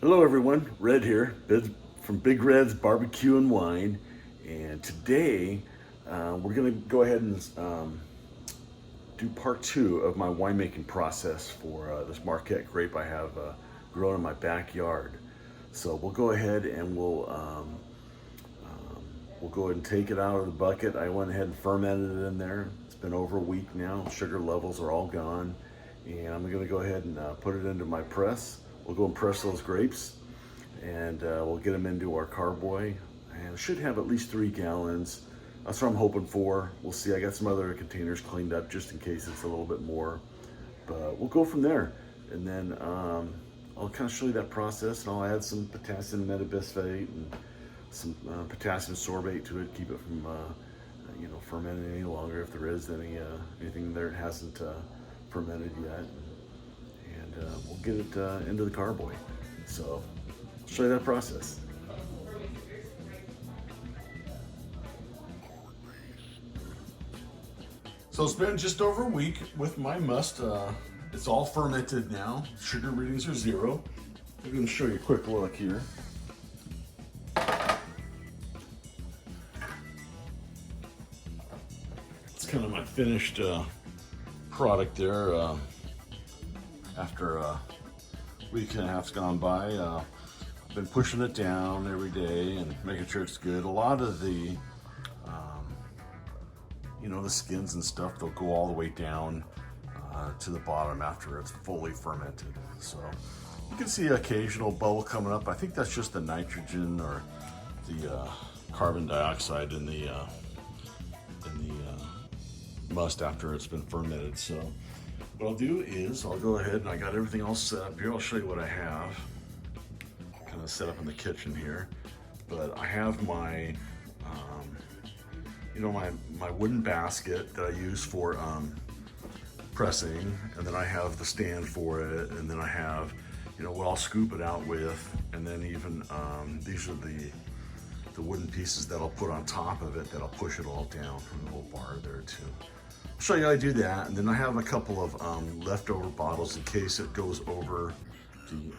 Hello everyone, Red here, from Big Red's Barbecue and Wine, and today we're going to go ahead and do part two of my winemaking process for this Marquette grape I have grown in my backyard. So we'll go ahead and we'll go ahead and take it out of the bucket. I went ahead and fermented it in there. It's been over a week now. Sugar levels are all gone, and I'm going to go ahead and put it into my press. We'll go and press those grapes, and we'll get them into our carboy, and it should have at least 3 gallons. That's what I'm hoping for. We'll see. I got some other containers cleaned up just in case it's a little bit more, but we'll go from there. And then I'll kind of show you that process, and I'll add some potassium metabiphosphate and some potassium sorbate to it, keep it from fermenting any longer if there is anything there that hasn't fermented yet. And we'll get it into the carboy. So I'll show you that process. So it's been just over a week with my must. It's all fermented now. Sugar readings are 0. I'm going to show you a quick look here. It's kind of my finished product there. After a week and a half's gone by, I've been pushing it down every day and making sure it's good. A lot of the the skins and stuff, they'll go all the way down to the bottom after it's fully fermented. So you can see occasional bubble coming up. I think that's just the nitrogen or the carbon dioxide in the must after it's been fermented. So what I'll do is I'll go ahead, and I got everything all set up here. I'll show you what I have kind of set up in the kitchen here. But I have my my wooden basket that I use for pressing, and then I have the stand for it, and then I have what I'll scoop it out with, and then even these are the wooden pieces that I'll put on top of it that I'll push it all down from the little bar there too. I'll show you how I do that, and then I have a couple of leftover bottles in case it goes over the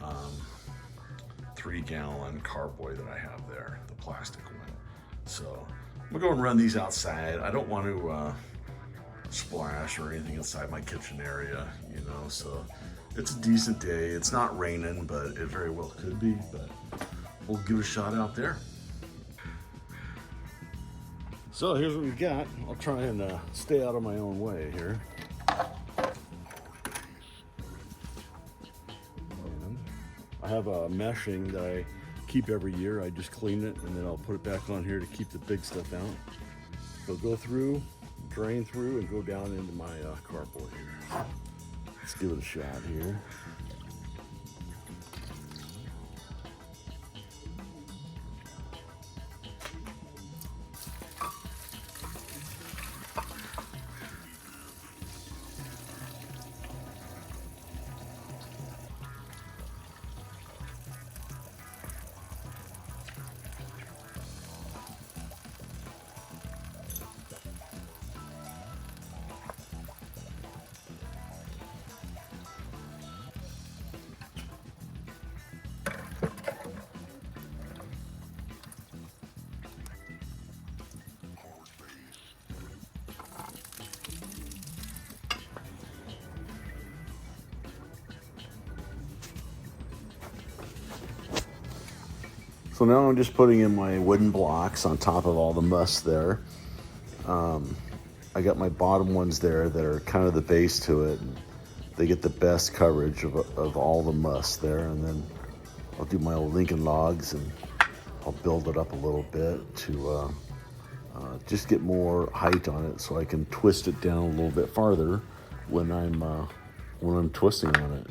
3-gallon carboy that I have there, the plastic one. So I'm gonna go and run these outside. I don't want to splash or anything inside my kitchen area, so it's a decent day. It's not raining, but it very well could be, but we'll give it a shot out there. So here's what we got. I'll try and stay out of my own way here. And I have a meshing that I keep every year. I just clean it, and then I'll put it back on here to keep the big stuff out. So go through, drain through, and go down into my carboy here. Let's give it a shot here. So now I'm just putting in my wooden blocks on top of all the must there. I got my bottom ones there that are kind of the base to it. And they get the best coverage of all the must there. And then I'll do my old Lincoln logs, and I'll build it up a little bit to just get more height on it, so I can twist it down a little bit farther when I'm twisting on it.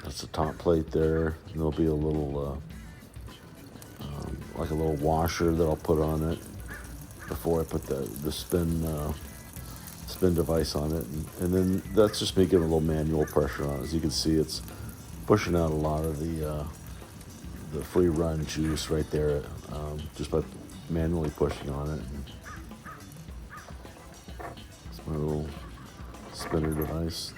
That's the top plate there. There'll be a little, like a little washer that I'll put on it before I put the spin spin device on it, and then that's just me giving a little manual pressure on it. As you can see, it's pushing out a lot of the free run juice right there, just by manually pushing on it. It's my little spinner device.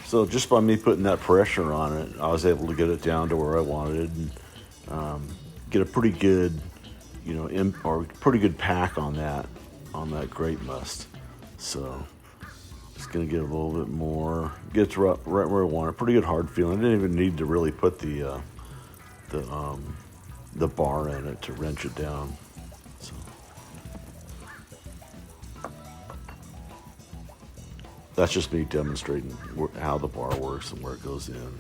So just by me putting that pressure on it, I was able to get it down to where I wanted, and get a pretty good, or pretty good pack on that grape must. So just gonna get a little bit more, get it to right where I want it. Pretty good hard feeling. I didn't even need to really put the bar in it to wrench it down. So that's just me demonstrating how the bar works and where it goes in.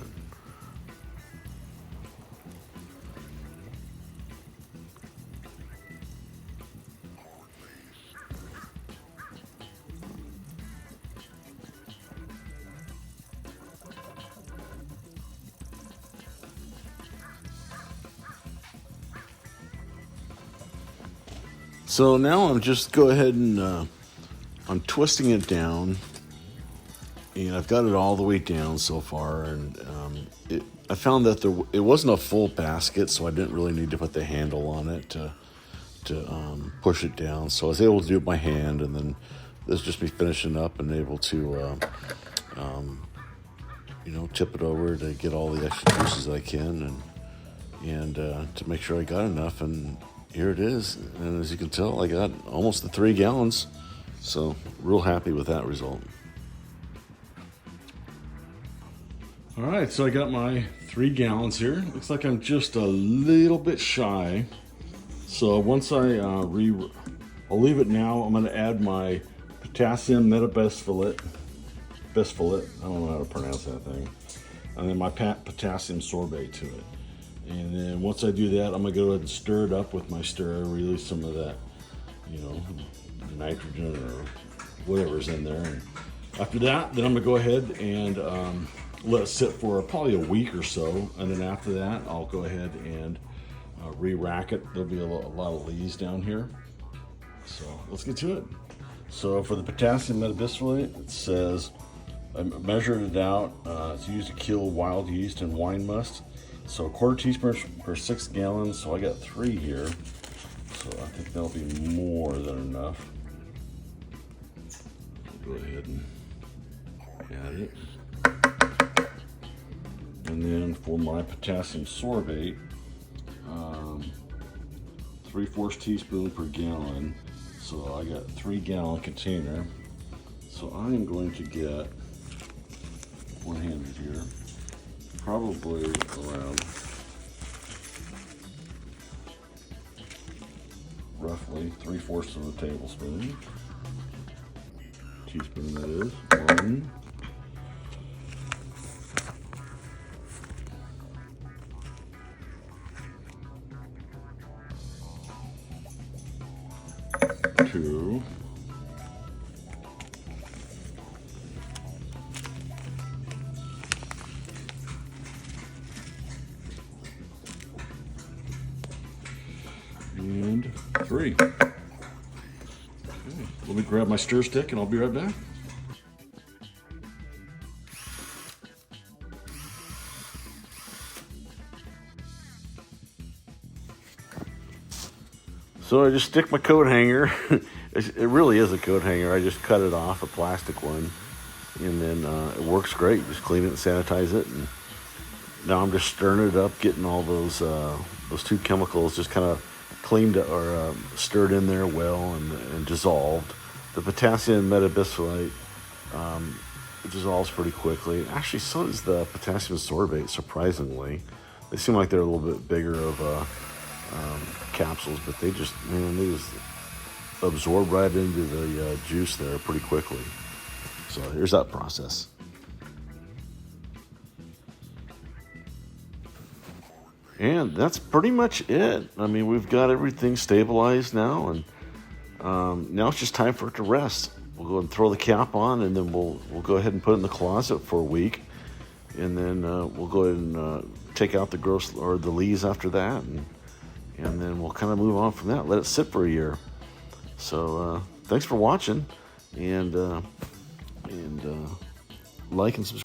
So now I'm just go ahead and I'm twisting it down. And I've got it all the way down so far, and I found that it wasn't a full basket, so I didn't really need to put the handle on it to push it down. So I was able to do it by hand, and then this is just me finishing up and able to tip it over to get all the extra juices I can, and to make sure I got enough. And here it is. And as you can tell, I got almost the 3 gallons. So real happy with that result. All right, so I got my 3 gallons here. Looks like I'm just a little bit shy. So once I'll leave it now. I'm gonna add my potassium metabisphenolate, I don't know how to pronounce that thing. And then my potassium sorbate to it. And then once I do that, I'm gonna go ahead and stir it up with my stirrer, release some of that, nitrogen or whatever's in there. And after that, then I'm gonna go ahead and let it sit for probably a week or so, and then after that I'll go ahead and re-rack it. There'll be a lot of lees down here, so let's get to it. So for the potassium metabisphenolate, it says I measured it out. It's used to kill wild yeast and wine must. So a quarter teaspoon per 6 gallons. So I got 3 here, so I think that'll be more than enough. I'll go ahead and add it. And then for my potassium sorbate, 3/4 teaspoon per gallon. So I got 3 gallon container. So I am going to get one-handed here, probably around roughly 3/4 of a tablespoon. Teaspoon, that is. 1. 2. 3. Okay. Let me grab my stir stick and I'll be right back. So I just stick my coat hanger. It really is a coat hanger. I just cut it off, a plastic one, and then it works great. Just clean it and sanitize it. And now I'm just stirring it up, getting all those 2 chemicals just kind of cleaned or stirred in there well and dissolved. The potassium metabisphenolate It dissolves pretty quickly. Actually, so does the potassium sorbate, surprisingly. They seem like they're a little bit bigger of capsules, but they just absorb right into the juice there pretty quickly. So here's that process. And that's pretty much it. I mean, we've got everything stabilized now, and now it's just time for it to rest. We'll go and throw the cap on, and then we'll go ahead and put it in the closet for a week, and then we'll go ahead and take out the gross or the lees after that, and then we'll kind of move on from that. Let it sit for a year. So thanks for watching, and like and subscribe.